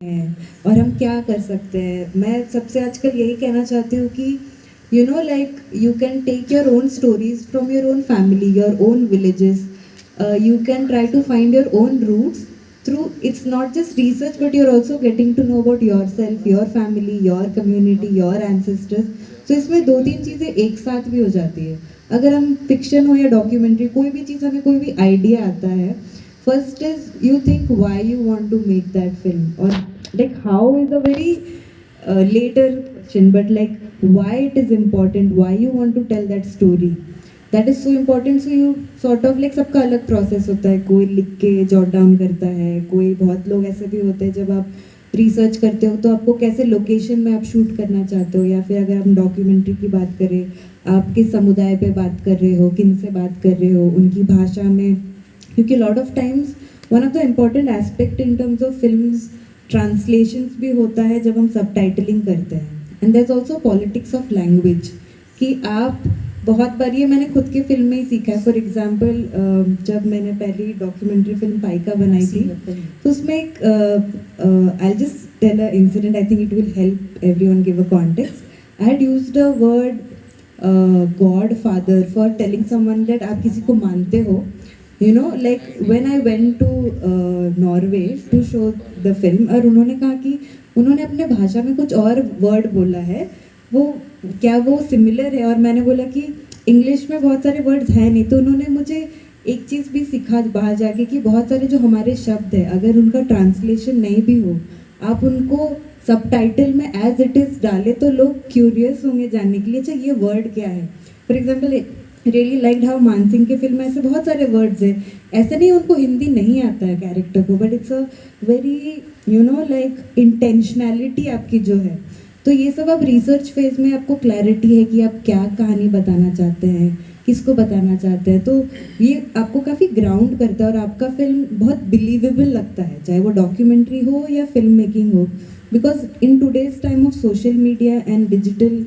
हैं और हम क्या कर सकते हैं। मैं सबसे आजकल यही कहना चाहती हूँ कि you know like you can take your own stories from your own family, your own villages, you can try to find your own roots through, it's not just research but you're also getting to know about yourself, your family, your community, your ancestors. So इसमें दो तीन चीज़ें एक साथ भी हो जाती है। अगर हम फिक्शन हो या डॉक्यूमेंट्री, कोई भी चीज़, हमें कोई भी आइडिया आता है, first is you think why you want to make that film, or like how is a very later question, but like why it is important, why you want to tell that story, that is so important. So you sort of like, सबका अलग process होता है, कोई लिख के jot down करता है, कोई, बहुत लोग ऐसे भी होते हैं जब आप रिसर्च करते हो तो आपको कैसे लोकेशन में आप शूट करना चाहते हो, या फिर अगर हम डॉक्यूमेंट्री की बात करें, आप किस समुदाय पे बात कर रहे हो, किन से बात कर रहे हो, उनकी भाषा में, क्योंकि lot of times one of the important aspect in terms of films translations भी होता है जब हम सब टाइटलिंग करते हैं। And there is also politics of language, कि आप बहुत बार, ये मैंने खुद की फिल्म में ही सीखा है। फॉर एग्जाम्पल जब मैंने पहली डॉक्यूमेंट्री फिल्म पाइका बनाई थी, तो उसमें एक, I just tell a incident, I think it will help everyone give a context. I had used a word godfather for telling someone that आप किसी को मानते हो, you know, like when I went to Norway to show the film, और उन्होंने कहा कि उन्होंने अपने भाषा में कुछ और वर्ड बोला है, वो क्या वो सिमिलर है, और मैंने बोला कि इंग्लिश में बहुत सारे वर्ड्स हैं नहीं। तो उन्होंने मुझे एक चीज़ भी सिखा बाहर जाके कि बहुत सारे जो हमारे शब्द हैं, अगर उनका ट्रांसलेशन नहीं भी हो, आप उनको सबटाइटल में एज इट इज़ डालें तो लोग क्यूरियस होंगे जानने के लिए, अच्छा ये वर्ड क्या है। For example, really liked how मान सिंह के फिल्म में ऐसे बहुत सारे वर्ड्स हैं, ऐसे नहीं उनको हिंदी नहीं आता है कैरेक्टर को, but it's a very, you know, like intentionality आपकी जो है। तो ये सब अब रिसर्च फेज में आपको क्लैरिटी है कि आप क्या कहानी बताना चाहते हैं, किसको बताना चाहते हैं, तो ये आपको काफ़ी ग्राउंड करता है और आपका फिल्म बहुत बिलीवेबल लगता है, चाहे वो डॉक्यूमेंट्री हो या फिल्म मेकिंग हो। Because in today's time of social media and digital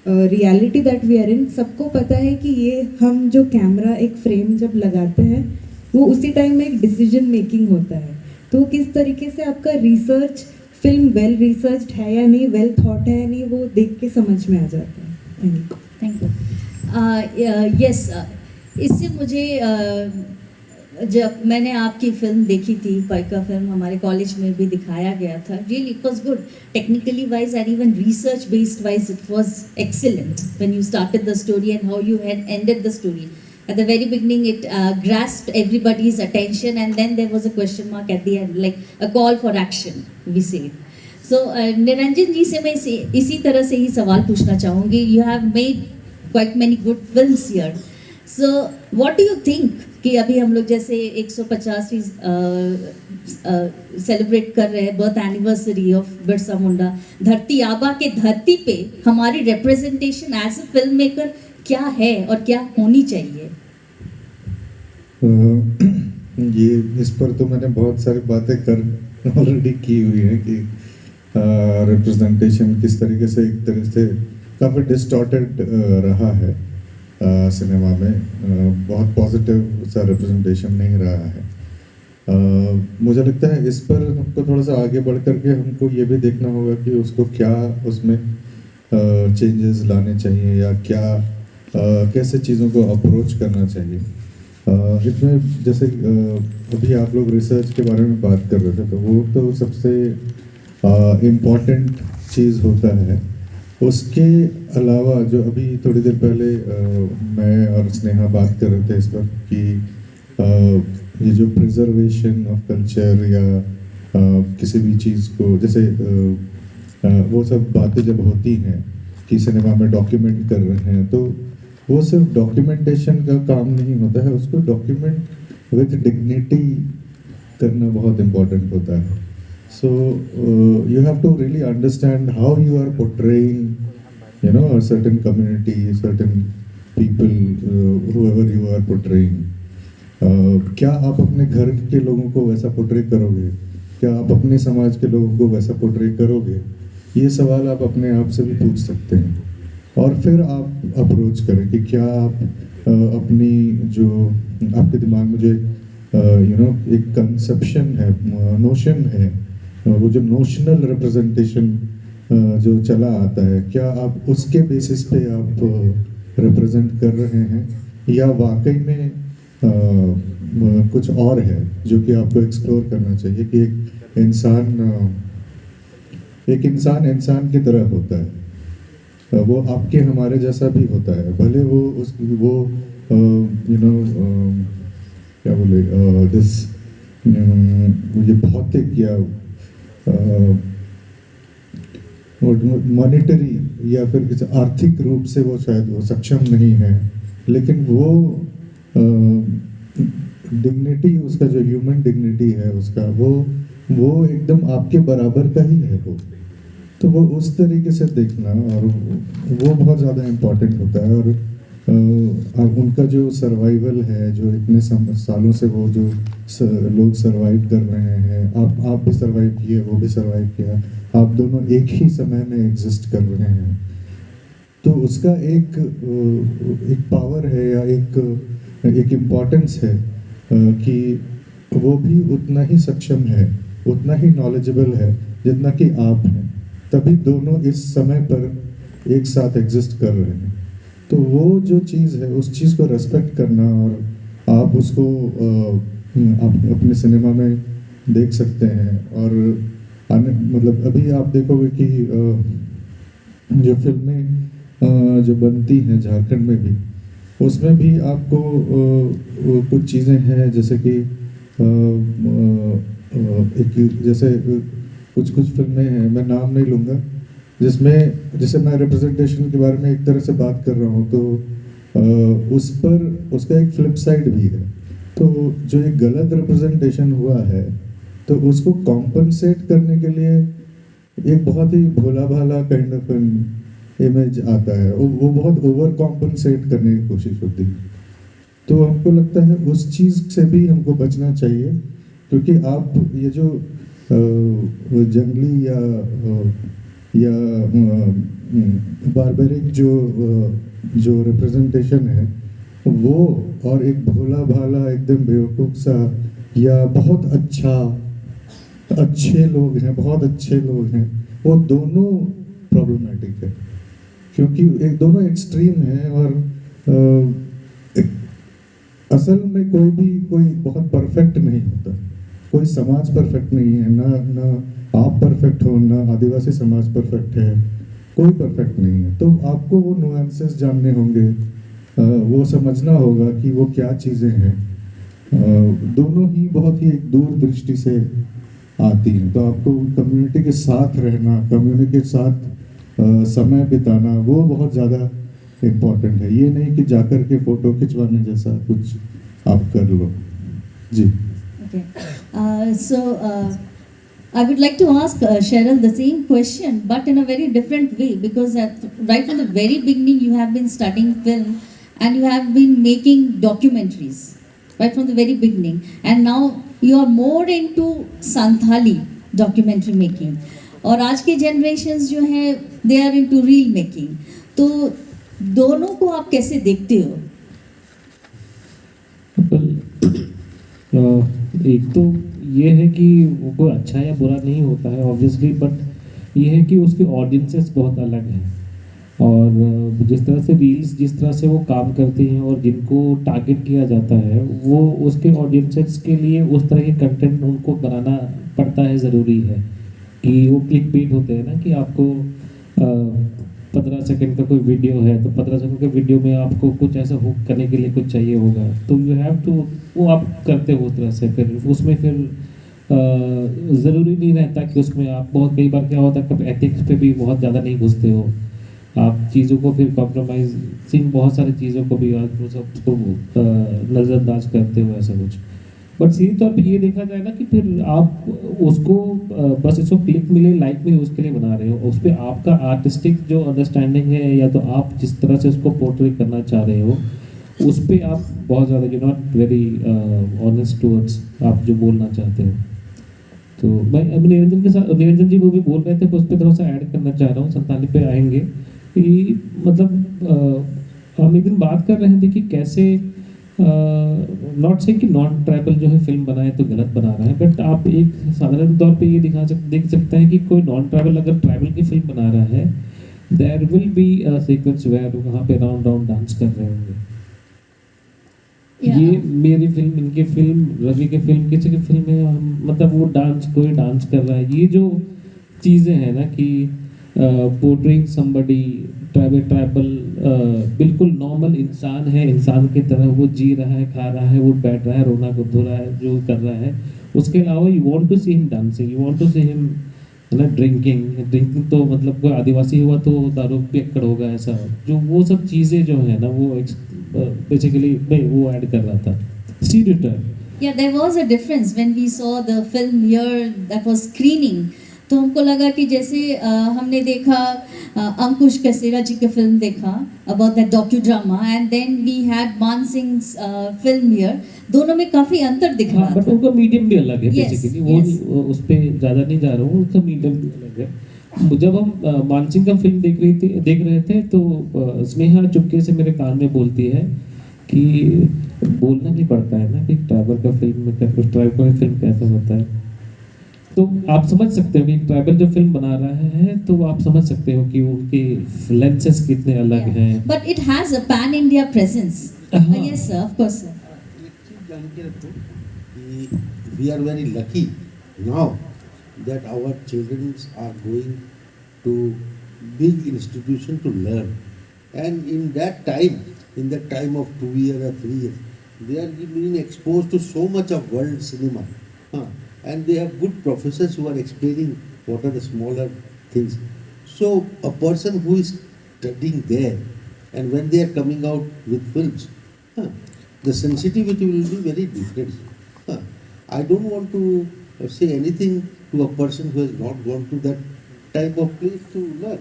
reality that we are in, सबको पता है कि ये हम जो कैमरा एक फ्रेम जब लगाते हैं, वो उसी टाइम में एक डिसीजन मेकिंग होता है। तो किस तरीके से आपका रिसर्च, फिल्म वेल रिसर्च्ड है या नहीं, वेल थॉट है या नहीं, वो देख के समझ में आ जाता है। Thank you. यस, इससे मुझे जब मैंने आपकी फिल्म देखी थी, पाइका फिल्म, हमारे कॉलेज में भी दिखाया गया था, really it was good, technically wise and even research based wise it was excellent when you started the story and how you had ended the story. At the very beginning, it grasped everybody's attention, and then there was a question mark at the end, like a call for action, we say. So, Niranjan ji से मैं इसी तरह से ही सवाल पूछना चाहूँगी. You have made quite many good films here. So, what do you think कि अभी हम लोग जैसे 150वीं सेलिब्रेट कर रहे हैं birth anniversary of Birsa Munda, Dharti Aaba के धरती पे हमारी representation as a film maker क्या है और क्या होनी चाहिए? ये इस पर तो मैंने बहुत सारी बातें कर ऑलरेडी की हुई है कि रिप्रेजेंटेशन किस तरीके से, एक तरह से काफ़ी डिस्टॉर्टेड रहा है सिनेमा में, बहुत पॉजिटिव सा रिप्रेजेंटेशन नहीं रहा है। मुझे लगता है इस पर हमको थोड़ा सा आगे बढ़ करके हमको ये भी देखना होगा कि उसको क्या उसमें चेंजेस लाने चाहिए, या क्या कैसे चीज़ों को अप्रोच करना चाहिए। इसमें जैसे अभी आप लोग रिसर्च के बारे में बात कर रहे थे, तो वो तो सबसे इम्पॉर्टेंट चीज़ होता है। उसके अलावा जो अभी थोड़ी देर पहले मैं और स्नेहा बात कर रहे थे इस पर कि ये जो प्रिजर्वेशन ऑफ कल्चर या किसी भी चीज़ को, जैसे वो सब बातें जब होती हैं कि सिनेमा में डॉक्यूमेंट कर रहे हैं, तो वो सिर्फ डॉक्यूमेंटेशन का काम नहीं होता है, उसको डॉक्यूमेंट विथ डिग्निटी करना बहुत इम्पोर्टेंट होता है। So you have to really understand how you are portraying, you know, a certain community, certain people, whoever you are portraying. क्या आप अपने घर के लोगों को वैसा पोर्ट्रे करोगे? क्या आप अपने समाज के लोगों को वैसा पोर्ट्रे करोगे? ये सवाल आप अपने आप से भी पूछ सकते हैं, और फिर आप अप्रोच करें कि क्या आप अपनी जो आपके दिमाग में जो यू नो एक कंसेप्शन है, नोशन है वो जो नोशनल रिप्रेजेंटेशन जो चला आता है, क्या आप उसके बेसिस पे आप रिप्रेजेंट कर रहे हैं या वाकई में कुछ और है जो कि आपको एक्सप्लोर करना चाहिए कि एक इंसान की तरह होता है, वो आपके हमारे जैसा भी होता है, भले वो क्या बोले दिस ये भौतिक या मॉनिटरी या फिर किसी आर्थिक रूप से वो शायद वो सक्षम नहीं है, लेकिन वो डिग्निटी उसका जो ह्यूमन डिग्निटी है उसका वो एकदम आपके बराबर का ही है वो। तो वो उस तरीके से देखना और वो बहुत ज़्यादा इम्पोर्टेंट होता है। और उनका जो सर्वाइवल है, जो इतने सालों से वो जो लोग सर्वाइव कर रहे हैं, आप भी सर्वाइव किए, वो भी सर्वाइव किया, आप दोनों एक ही समय में एग्जिस्ट कर रहे हैं, तो उसका एक पावर है या एक इम्पोर्टेंस है कि वो भी उतना ही सक्षम है, उतना ही नॉलेजेबल है जितना कि आप हैं, तभी दोनों इस समय पर एक साथ एग्जिस्ट कर रहे हैं। तो वो जो चीज़ है उस चीज़ को रेस्पेक्ट करना, और आप उसको आप अपने सिनेमा में देख सकते हैं। और मतलब अभी आप देखोगे कि जो फिल्में जो बनती हैं झारखंड में भी, उसमें भी आपको कुछ चीज़ें हैं जैसे कि जैसे कुछ फिल्में हैं, मैं नाम नहीं लूँगा, जिसमें जैसे मैं रिप्रेजेंटेशन के बारे में एक तरह से बात कर रहा हूँ, तो उस पर उसका एक फ्लिप साइड भी है। तो जो एक गलत रिप्रेजेंटेशन हुआ है, तो उसको कॉम्पनसेट करने के लिए एक बहुत ही भोला भाला काइंड ऑफ इमेज आता है, वो बहुत ओवर कॉम्पनसेट करने की कोशिश होती है। तो हमको लगता है उस चीज़ से भी हमको बचना चाहिए, क्योंकि आप ये जो जंगली या बारबेरिक जो रिप्रेजेंटेशन है वो, और एक भोला भाला एकदम बेवकूफ़ सा या बहुत अच्छे लोग हैं, बहुत अच्छे लोग हैं, वो दोनों प्रॉब्लमेटिक है, क्योंकि दोनों एक्सट्रीम हैं। और असल में कोई बहुत परफेक्ट नहीं होता, कोई समाज परफेक्ट नहीं है, ना आप परफेक्ट हो, ना आदिवासी समाज परफेक्ट है, कोई परफेक्ट नहीं है। तो आपको वो नुएंसेस जानने होंगे, वो समझना होगा कि वो क्या चीज़ें हैं, दोनों ही बहुत ही एक दूर दृष्टि से आती हैं। तो आपको कम्युनिटी के साथ रहना, कम्युनिटी के साथ समय बिताना, वो बहुत ज़्यादा इम्पोर्टेंट है। ये नहीं कि जाकर के फ़ोटो खिंचवाने जैसा कुछ आप कर लो। जी। Okay. I would like to ask Cheryl the same question, but in a very different way, because right from the very beginning you have been studying film and you have been making documentaries right from the very beginning, and now you are more into Santhali documentary making, और आज के generations जो हैं they are into reel making. तो दोनों को आप कैसे देखते हो? एक तो ये है कि वो कोई अच्छा या बुरा नहीं होता है ऑब्वियसली, बट ये है कि उसके ऑडियंसेस बहुत अलग हैं, और जिस तरह से रील्स जिस तरह से वो काम करती हैं और जिनको टारगेट किया जाता है, वो उसके ऑडियंसेस के लिए उस तरह के कंटेंट उनको बनाना पड़ता है। ज़रूरी है कि वो क्लिक बेट होते हैं ना, कि आपको 15 सेकंड का कोई वीडियो है तो 15 सेकंड के वीडियो में आपको कुछ ऐसा हुक करने के लिए कुछ चाहिए होगा, तो यू हैव टू, वो आप करते हो उस तरह से। फिर उसमें फिर ज़रूरी नहीं रहता कि उसमें आप बहुत, कई बार क्या होता है कब एथिक्स पे भी बहुत ज़्यादा नहीं घुसते हो आप, चीज़ों को फिर कॉम्प्रोमाइजिंग बहुत सारी चीज़ों को भी आप सबको नज़रअंदाज करते हो ऐसा कुछ। बट सीधे तौर पे ये देखा जाए ना कि फिर आप उसको बस इसको क्लिक मिले, लाइक मिले, उसके लिए बना रहे हो, उस पर आपका आर्टिस्टिक जो अंडरस्टैंडिंग है या तो आप जिस तरह से उसको पोर्ट्रेट करना चाह रहे हो उस पर आप बहुत ज़्यादा you not very honest towards आप जो बोलना चाहते हो। तो मैं अभी निरंजन के साथ, निरंजन जी वो भी बोल रहे थे, उस पर थोड़ा सा ऐड करना चाह रहा हूँ, संताली पे आएंगे कि मतलब हम एक दिन बात कर रहे थे कि कैसे नॉट से कि नॉन ट्राइबल जो है फिल्म बनाए तो गलत बना रहा है, बट आप एक साधारण तौर पे ये देख सकते हैं कि कोई नॉन ट्राइबल अगर ट्राइबल की फिल्म बना रहा है, there will be a sequence where वहाँ पे राउंड राउंड डांस कर रहे होंगे। ये मेरी फिल्म, इनकी फिल्म, रवि की फिल्म, किसी की फिल्म है, मतलब वो डांस, कोई डांस कर रहा है। ये जो चीज़ें हैं ना कि पोर्ट्रेइंग समबडी ट्राइबल बिल्कुल नॉर्मल इंसान है, इंसान की तरह वो जी रहा है, खा रहा है, वो बैठ रहा है, रोना धो रहा है, जो कर रहा है। उसके अलावा you want to see him dancing, you want to see him ना ड्रिंकिंग तो मतलब कोई आदिवासी हुआ तो दारू पियक्कड़ होगा, ऐसा जो वो सब चीज़ें जो है ना वो बेसिकली मैं वो ऐड कर रहा था stereotype. Yeah, there was a difference when we saw the film here that was screening. तो हमको लगा कि जैसे हमने देखा अंकुश कसेरा जी की फिल्म देखा about that docudrama, and then we had मान सिंह फिल्म here. दोनों में काफी अंतर दिख रहा बट था। उनका मीडियम भी अलग है Yes, बेसिकली, yes. वो उस पे ज़्यादा नहीं जा रहा हूँ, उसका मीडियम भी अलग है। जब हम मानसिंह का फिल्म देख रहे थे तो स्नेहा चुपके से मेरे कान में बोलती है कि बोलना नहीं पड़ता है ना कि ट्राइबल का फिल्म में ट्राइबल का फिल्म कैसा होता है। तो आप समझ सकते हो कि ट्राइबल जो फिल्म बना रहा है तो आप समझ सकते हो कि उनके लेंसेस कितने अलग हैं। But it has a pan India presence. हाँ। Yes sir, of course sir. एक चीज जान के रखो कि we are very lucky now that our children are going to big institution to learn, and in that time, in the time of 2 years or 3 years, they are being exposed to so much of world cinema, and they have good professors who are explaining what are the smaller things. So a person who is studying there, and when they are coming out with films, the sensitivity will be very different. I don't want to say anything to a person who has not gone to that type of place to learn.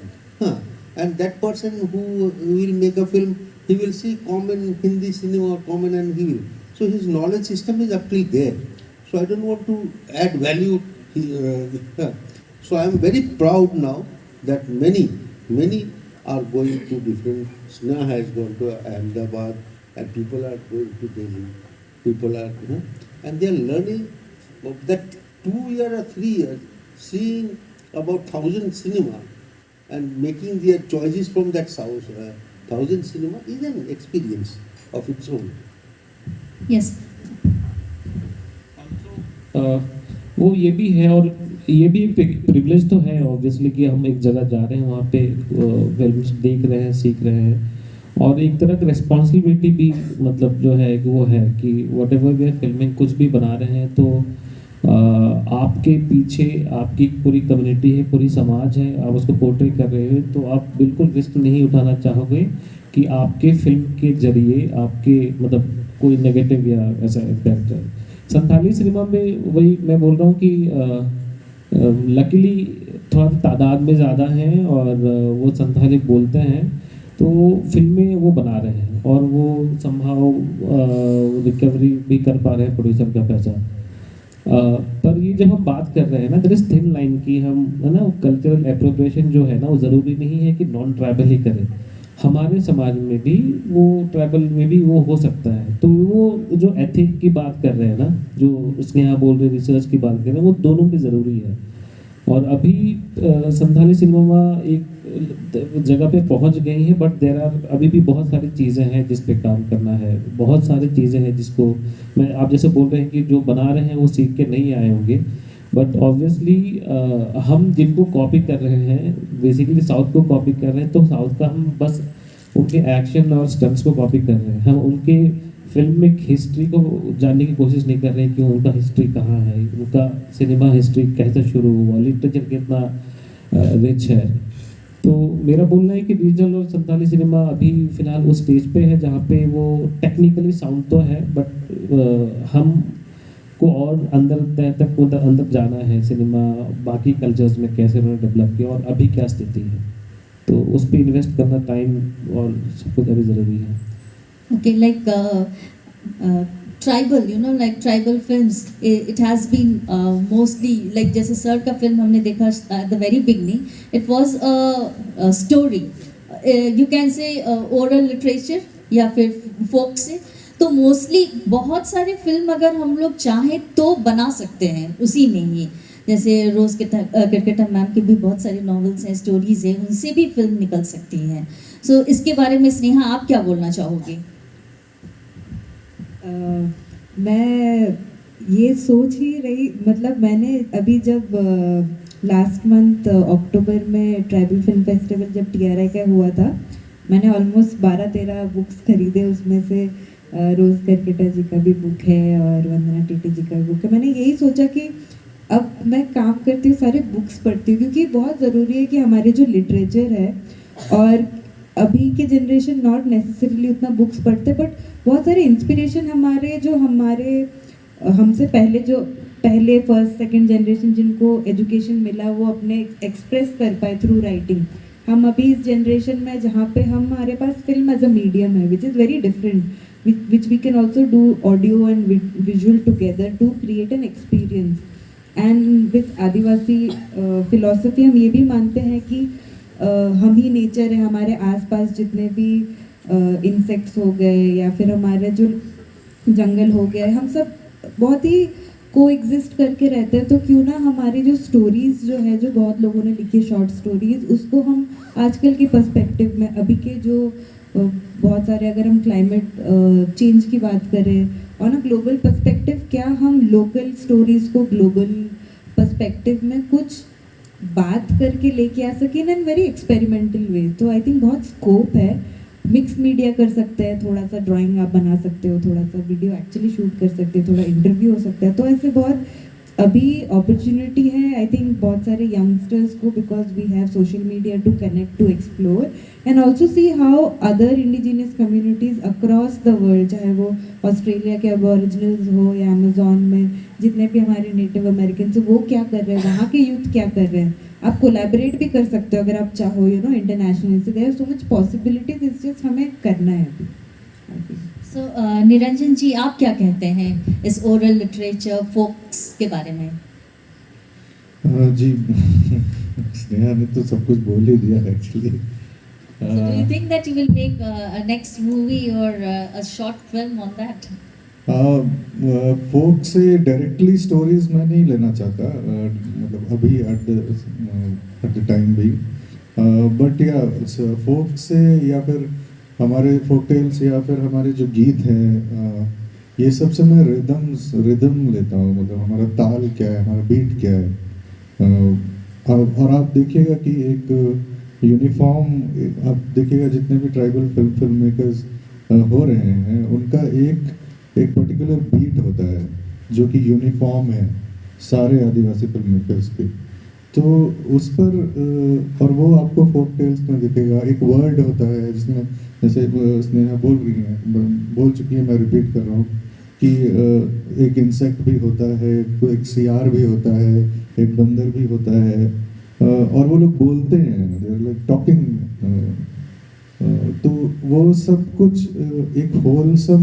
And that person who will make a film, he will see common Hindi cinema or common, and he will. So his knowledge system is up till there. So I don't want to add value. So I am very proud now that many are going to different. Sneha has gone to Ahmedabad, and people are going to Delhi. People are, and they are learning of that 2 years or 3 years, seeing about 1,000 cinema and making their choices from that 1,000 cinema is an experience of its own. Yes. वो ये भी है, और ये भी एक privilege तो है ऑब्वियसली कि हम एक जगह जा रहे हैं, वहाँ पे फिल्म्स देख रहे हैं, सीख रहे हैं, और एक तरह की रिस्पॉन्सिबिलिटी भी मतलब जो है कि वो है कि whatever we are filming, कुछ भी बना रहे हैं तो आपके पीछे आपकी पूरी कम्युनिटी है, पूरी समाज है, आप उसको पोर्ट्रे कर रहे हो तो आप बिल्कुल रिस्क नहीं उठाना चाहोगे कि आपके फिल्म के जरिए आपके मतलब कोई नेगेटिव या ऐसा इम्पैक्ट है। संथाली सिनेमा में वही मैं बोल रहा हूँ कि लकीली थोड़ा तादाद में ज़्यादा हैं और वो संथाली बोलते हैं तो फिल्में वो बना रहे हैं और वो संभाव रिकवरी भी कर पा रहे हैं प्रोड्यूसर का पैसा। पर ये जब हम बात कर रहे हैं ना, देयर इज थिन लाइन की हम है ना, कल्चरल एप्रोप्रिएशन जो है ना वो ज़रूरी नहीं है कि नॉन ट्राइबल ही करें, हमारे समाज में भी वो ट्राइबल में भी वो हो सकता है। तो वो जो एथिक की बात कर रहे हैं ना, जो उसके यहाँ बोल रहे रिसर्च की बात कर रहे हैं, वो दोनों भी ज़रूरी है। और अभी संथाली सिनेमा एक जगह पे पहुंच गई है, बट देयर आर अभी भी बहुत सारी चीज़ें हैं जिस पे काम करना है, बहुत सारी चीज़ें हैं जिसको मैं आप जैसे बोल रहे हैं कि जो बना रहे हैं वो सीख के नहीं आए होंगे, बट ऑब्वियसली हम जिनको कॉपी कर रहे हैं बेसिकली साउथ को कॉपी कर रहे हैं, तो साउथ का हम बस उनके एक्शन और स्टंट्स को कॉपी कर रहे हैं, हम उनके फिल्मिक हिस्ट्री को जानने की कोशिश नहीं कर रहे हैं कि उनका हिस्ट्री कहाँ है, उनका सिनेमा हिस्ट्री कैसे शुरू हुआ, लिटरेचर कितना रिच है। तो मेरा बोलना है कि रीजनल और संथाली सिनेमा अभी फ़िलहाल उस स्टेज पे है जहाँ पे वो टेक्निकली साउंड तो है, बट हम को और अंदर जाना है सिनेमा बाकी कल्चर्स में कैसे उन्होंने डेवलप किया और अभी क्या स्थिति है, तो उस पर इन्वेस्ट करना टाइम और सब कुछ अभी ज़रूरी है। Okay, like tribal, like tribal films, it has been mostly like जैसे सर का फिल्म हमने देखा at the very beginning, it was a story, you can say oral literature या फिर folk से, तो मोस्टली बहुत सारे फिल्म अगर हम लोग चाहें तो बना सकते हैं उसी में ही, जैसे रोज़ किरकेटर मैम की भी बहुत सारी नॉवेल्स हैं, स्टोरीज हैं, उनसे भी फिल्म निकल सकती हैं। सो इसके बारे में स्नेहा आप क्या बोलना चाहोगी? मैं ये सोच ही रही, मतलब मैंने अभी जब लास्ट मंथ अक्टूबर में ट्राइबल फिल्म फेस्टिवल जब TRI का हुआ था, मैंने ऑलमोस्ट 12-13 बुक्स खरीदे। उसमें से रोज़ करकेटा जी का भी बुक है और वंदना टीटी जी का भी बुक है। मैंने यही सोचा कि अब मैं काम करती हूँ, सारे बुक्स पढ़ती हूँ, क्योंकि बहुत ज़रूरी है कि हमारे जो लिटरेचर है, और अभी के जनरेशन नॉट नेसेसरीली उतना बुक्स पढ़ते, बट बहुत सारे इंस्पिरेशन हमारे जो हमारे हमसे पहले फर्स्ट सेकंड जनरेशन जिनको एजुकेशन मिला वो अपने एक्सप्रेस कर पाए थ्रू राइटिंग। हम अभी इस जनरेशन में जहाँ पे हमारे पास फिल्म एज अ मीडियम है which is very different, which we can also do audio and visual together to create an experience. And with Adivasi philosophy हम ये भी मानते हैं कि हम ही नेचर है, हमारे आसपास जितने भी इंसेक्ट्स हो गए या फिर हमारे जो जंगल हो गए, हम सब बहुत ही को एग्जिस्ट करके रहते हैं। तो क्यों ना हमारी जो स्टोरीज़ जो है, जो बहुत लोगों ने लिखी शॉर्ट स्टोरीज़, उसको हम आजकल के पर्सपेक्टिव में, अभी के जो बहुत सारे, अगर हम क्लाइमेट चेंज की बात करें ऑन अ ग्लोबल पर्सपेक्टिव, क्या हम लोकल स्टोरीज़ को ग्लोबल पर्सपेक्टिव में कुछ बात करके लेके आ सके इन वेरी एक्सपेरिमेंटल वे। तो आई थिंक बहुत स्कोप है। मिक्स मीडिया कर सकते हैं, थोड़ा सा ड्राइंग आप बना सकते हो, थोड़ा सा वीडियो एक्चुअली शूट कर सकते हो, थोड़ा इंटरव्यू हो सकता है। तो ऐसे बहुत अभी अपॉर्चुनिटी है आई थिंक बहुत सारे यंगस्टर्स को, because we have social media to connect, to explore and also see how other indigenous communities across the world, चाहे वो ऑस्ट्रेलिया के अबॉरिजिनल्स हो या अमेजोन में जितने भी हमारे नेटिव अमेरिकन हैं, वो क्या कर रहे हैं, वहाँ के यूथ क्या कर रहे हैं। आप कोलैबोरेट भी कर सकते हो अगर आप चाहो, यू नो, इंटरनेशनल से। There are so much possibilities, it's just हमें करना है अभी। सो निरंजन जी आप क्या कहते हैं इस ओरल लिटरेचर फोक्स के बारे में? जी स्नेहा ने तो सब कुछ बोल ही दिया actually. So do you think that you will make a next movie or a short film on that? फोक से डायरेक्टली स्टोरीज मैं नहीं लेना चाहता, मतलब अभी एट द टाइम भी, बट या फोक से या फिर हमारे फोक टेल्स या फिर हमारे जो गीत हैं, ये सब से मैं रिदम लेता हूँ, मतलब हमारा ताल क्या है, हमारा बीट क्या है। और आप देखिएगा कि एक यूनिफॉर्म, आप देखिएगा जितने भी ट्राइबल फिल्म मेकर्स हो रहे हैं, उनका एक पर्टिकुलर बीट होता है जो कि यूनिफॉर्म है सारे आदिवासी फिल्म मेकर्स के। तो उस पर और वो आपको फोक टेल्स में दिखेगा। एक वर्ड होता है जिसमें, जैसे स्नेहा बोल रही हैं, बोल चुकी है, मैं रिपीट कर रहा हूँ कि एक इंसेक्ट भी होता है, एक सियार भी होता है, एक बंदर भी होता है, और वो लोग बोलते हैं, लाइक टॉकिंग। तो वो सब कुछ एक होलसम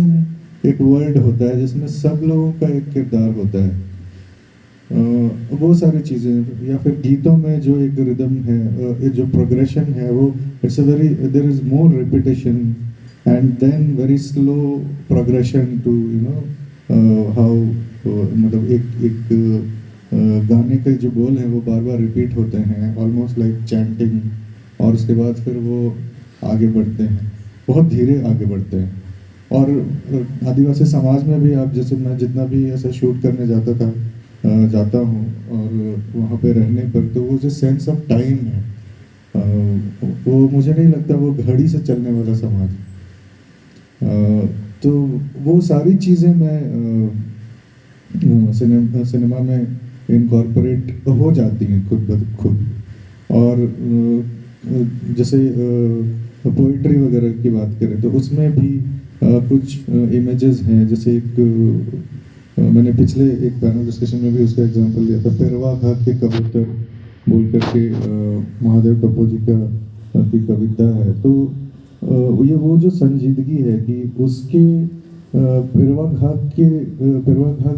एक वर्ड होता है जिसमें सब लोगों का एक किरदार होता है। वो सारी चीज़ें, या फिर गीतों में जो एक रिदम है, जो प्रोग्रेशन है, वो it's a very, there is more repetition and then very slow progression to you know how, मतलब एक गाने के जो बोल हैं वो बार बार रिपीट होते हैं, ऑलमोस्ट लाइक चैंटिंग, और उसके बाद फिर वो आगे बढ़ते हैं, बहुत धीरे आगे बढ़ते हैं। और आदिवासी समाज में भी आप, जैसे मैं जितना भी ऐसा शूट करने जाता हूँ और वहाँ पे रहने पर, तो वो जो सेंस ऑफ टाइम है, वो मुझे नहीं लगता वो घड़ी से चलने वाला समाज। तो वो सारी चीज़ें मैं सिनेमा में इनकॉर्पोरेट हो जाती हैं खुद ब खुद। और जैसे पोइट्री वगैरह की बात करें तो उसमें भी कुछ इमेजेस हैं, जैसे एक मैंने पिछले एक पैनल डिस्कशन में भी उसका एग्जांपल दिया था, पेरवा घाट के कबूतर बोल करके महादेव टप्पू जी की कविता है। तो ये वो जो संजीदगी है कि उसके पेरवा घाट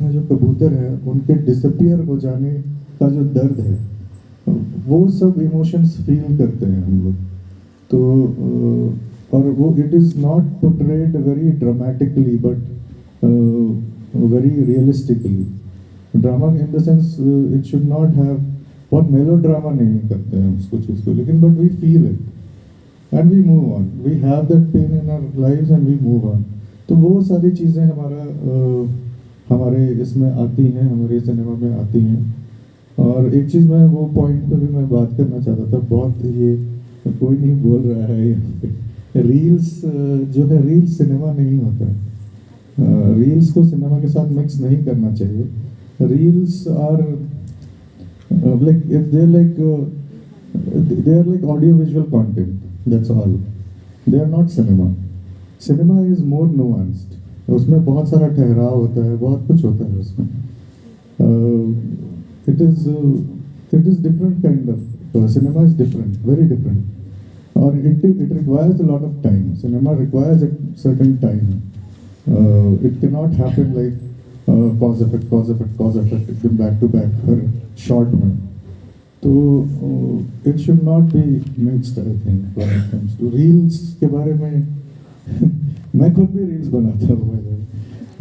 में जो कबूतर हैं उनके डिसअपियर हो जाने का जो दर्द है, वो सब इमोशंस फील करते हैं हम लोग। तो और वो it is not portrayed very dramatically but very realistically. Drama in the sense it should not have, बहुत मेलो ड्रामा नहीं करते हैं उसको चीज़ को, लेकिन but we feel it and we move on, we have that pain in our lives and we move on. तो वो सारी चीज़ें हमारे इसमें आती हैं, हमारे सिनेमा में आती हैं। और एक चीज़ मैं वो पॉइंट पे भी मैं बात करना चाहता था, बहुत ये कोई नहीं बोल रहा है यहाँ पे, रील्स जो है, रील्स सिनेमा नहीं होता है। रील्स को सिनेमा के साथ मिक्स नहीं करना चाहिए। Reels are like if they're like they are like audio visual content, that's all. They are not cinema. Cinema is more nuanced. उसमें बहुत सारा ठहराव होता है, बहुत कुछ होता है उसमें। It is different kind of cinema is different, very different. और it requires a lot of time. Cinema requires a certain time. It cannot happen like cause effect back to back her short में। तो it should not be mixed, I think, when it comes to reels के बारे में। मैं खुद भी reels बनाता हूँ,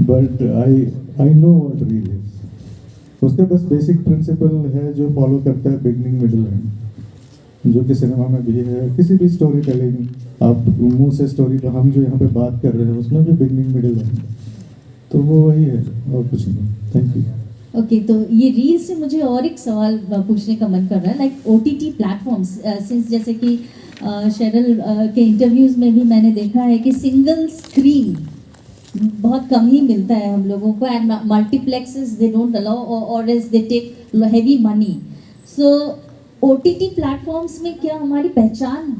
but I know what reel is. उसका बस बेसिक प्रिंसिपल है जो फॉलो करता है, बिगनिंग मिडिल एंड, जो कि सिनेमा में भी है। किसी भी स्टोरी टेलिंग, आप मुंह से स्टोरी, तो हम जो यहाँ पे बात कर रहे हैं उसमें भी बिगनिंग मिडिल एंड, तो वो वही है और कुछ नहीं। Thank you. ओके, तो ये रील से मुझे और एक सवाल पूछने का मन कर रहा है, लाइक OTT प्लेटफॉर्म्स, सिंस जैसे कि शेरल के इंटरव्यूज़ में भी मैंने देखा है कि सिंगल स्क्रीन बहुत कम ही मिलता है हम लोगों को, and multiplexes they don't allow और as they take heavy money. So OTT platforms में क्या हमारी पहचान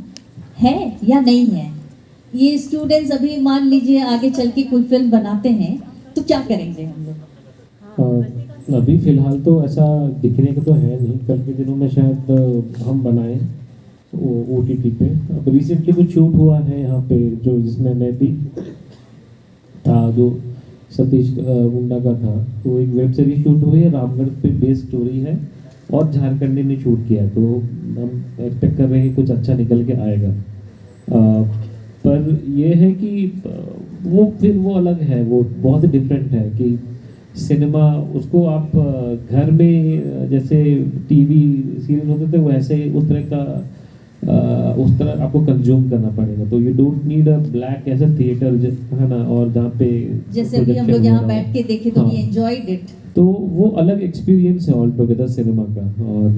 है या नहीं है? ये स्टूडेंट्स अभी मान लीजिए आगे चल के कोई फिल्म बनाते हैं तो क्या करेंगे हम लोग? अभी फ़िलहाल तो ऐसा दिखने का तो है नहीं, कल के दिनों में शायद हम बनाएं OTT पे। अब रिसेंटली कुछ शूट हुआ है यहाँ पे, जो जिसमें मैं भी था, जो सतीश मुंडा का था, तो एक वेब सीरीज शूट हुई है, रामगढ़ पे बेस्ड स्टोरी है और झारखंडी ने शूट किया, तो हम एक्सपेक्ट कर रहे हैं कि कुछ अच्छा निकल के आएगा। पर ये है कि वो फिर वो अलग है, वो बहुत डिफरेंट है कि सिनेमा उसको आप घर में जैसे टीवी सीरियल होते थे वैसे उस तरह आपको कंज्यूम करना पड़ेगा। तो you don't need a black ऐसा थिएटर, है ना, और जहाँ पे जैसे अभी हम लोग यहाँ बैठ के देखे तो वी एंजॉयड इट, तो वो अलग एक्सपीरियंस है ऑल टुगेदर सिनेमा का। और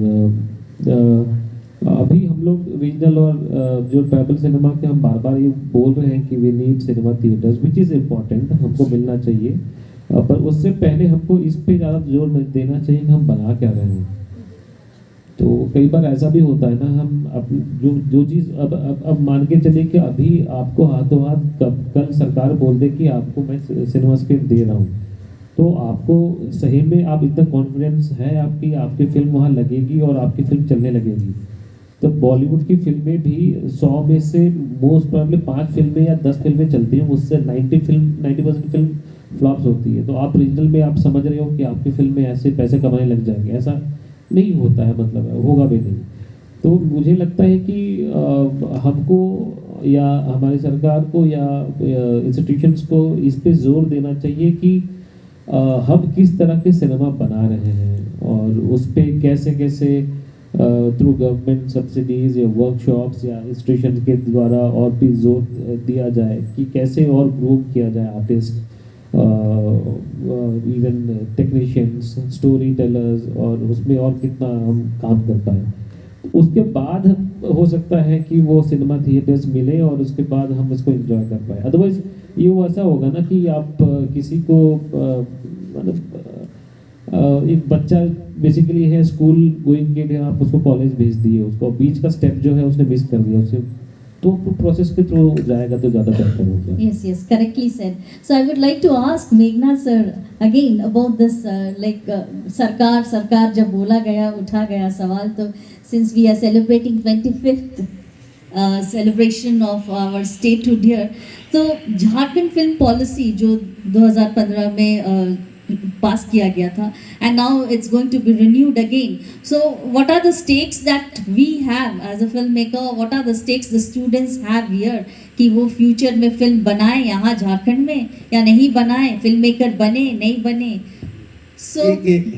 अभी हम लोग रीजनल और जो ट्रैवल सिनेमा के हम बार बार ये बोल रहे हैं कि we need cinema theatres, which is important, हमको मिलना चाहिए। पर उससे पहले हमको इस पे ज़्यादा जोर देना चाहिए कि हम बना क्या रहे हैं। तो कई बार ऐसा भी होता है ना, हम जो चीज़ अब मान के चलिए कि अभी आपको हाथों हाथ कल सरकार बोल दे कि आपको मैं सिनेमा स्क्रीन दे रहा हूँ, तो आपको सही में आप इतना कॉन्फिडेंस है आपकी फिल्म वहाँ लगेगी और आपकी फिल्म चलने लगेगी। तो बॉलीवुड की फिल्में भी 100 में से मोस्ट प्रॉब्लम 5 फिल्में या 10 फिल्में चलती हैं, उससे 90% फिल्म फ्लॉप्स होती है। तो आप रीजनल में आप समझ रहे हो कि आपकी फिल्म में ऐसे पैसे कमाने लग जाएंगे, ऐसा नहीं होता है, मतलब होगा भी नहीं। तो मुझे लगता है कि हमको या हमारी सरकार को या इंस्टीट्यूशंस को इस पे जोर देना चाहिए कि हम किस तरह के सिनेमा बना रहे हैं और उस पे कैसे थ्रू गवर्नमेंट सब्सिडीज या वर्कशॉप्स या इंस्टीट्यूशन के द्वारा और भी जोर दिया जाए कि कैसे और ग्रूम किया जाए artist, even technicians, story tellers, और उसमें और कितना हम काम कर पाए। उसके बाद हो सकता है कि वो सिनेमा थिएटर्स मिले और उसके बाद हम इसको एंजॉय कर पाए। अदरवाइज ये वो ऐसा होगा ना कि आप किसी को मतलब एक बच्चा बेसिकली है स्कूल गोइंग किड है, आप उसको कॉलेज भेज दिए, उसको बीच का स्टेप जो है उसने मिस कर दिया, उसे तो प्रोसेस के थ्रू जाएगा तो ज़्यादा बेहतर होगा। Yes, correctly said. So I would like to ask Meghna sir again about this, like सरकार जब बोला गया, उठा गया सवाल, तो since we are celebrating 25th celebration of our statehood here, तो झारखंड फिल्म पॉलिसी जो 2015 में पास किया गया था, and now it's going to be renewed again. So what are the stakes that we have as a film maker, what are the stakes the students have here, कि वो future में film बनाए यहाँ झारखंड में या नहीं बनाए, फिल्म मेकर बने नहीं बने. सो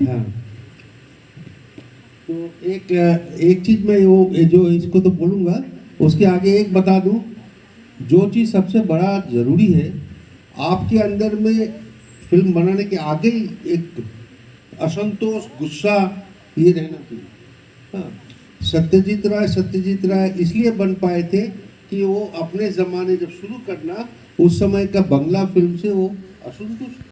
हाँ, तो एक चीज मैं वो जो इसको तो बोलूँगा, उसके आगे एक बता दूं, जो चीज़ सबसे बड़ा ज़रूरी है आपके अंदर में फिल्म बनाने के आगे ही एक असंतोष, गुस्सा ये रहना चाहिए. हाँ, सत्यजीत राय इसलिए बन पाए थे कि वो अपने ज़माने जब शुरू करना, उस समय का बंगला फिल्म से वो असंतुष्ट